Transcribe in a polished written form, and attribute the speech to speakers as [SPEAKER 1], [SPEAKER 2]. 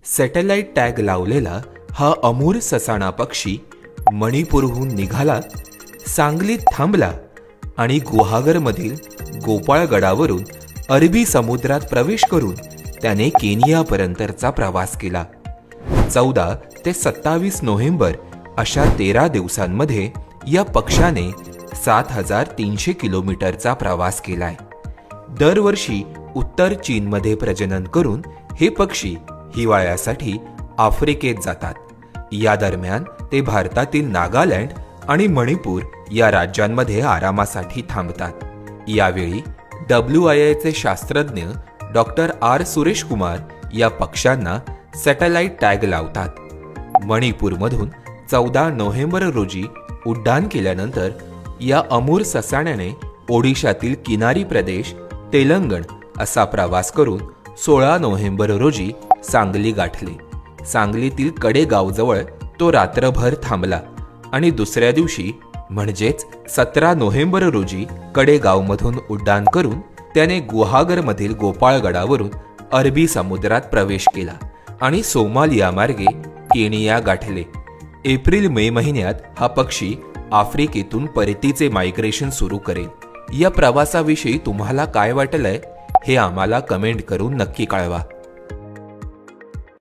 [SPEAKER 1] Satellite tag लावलेला हा अमूर ससाणा पक्षी मणिपूरहून निघाला, सांगलीत थांबला आणि गुहागरमधील गोपाळगडावरून अरबी समुद्रात प्रवेश करून त्याने केनियापर्यंतचा प्रवास केला। 14 ते 27 नोव्हेंबर अशा 13 दिवसांमध्ये या पक्षाने 7300 किलोमीटरचा प्रवास केलाय। दरवर्षी उत्तर चीनमध्ये प्रजनन करून हे पक्षी हिवाळ्यासाठी आफ्रिकेत जातात। या दरम्यान ते भारतातील नागालँड आणि मणिपूर या राज्यांमध्ये आरामासाठी थांबतात। यावेळी WIA चे शास्त्रज्ञ डॉक्टर R सुरेश कुमार या पक्ष्यांना सॅटेलाइट टॅग लावतात। मणिपूरमधून 14 नोव्हेंबर रोजी उड्डाण केल्यानंतर या अमूर ससाण्याने ओडिशातील किनारी प्रदेश तेलंगण असा प्रवास करून 16 नोव्हेंबर रोजी सांगली गाठले। सांगलीतील कडेगावजवळ तो रात्रभर थांबला आणि दुसऱ्या दिवशी म्हणजेच 17 नोव्हेंबर रोजी कडेगावमधून उड्डाण करून त्याने गुहागरमधील गोपाळगडावरून अरबी समुद्रात प्रवेश केला आणि सोमालिया मार्गे केनिया गाठले। एप्रिल-मे महिन्यात हा पक्षी आफ्रिकेतून परतीचे मायग्रेशन सुरू करेल। या प्रवासाविषयी तुम्हाला काय वाटलंय हे आम्हाला कमेंट करून नक्की कळवा।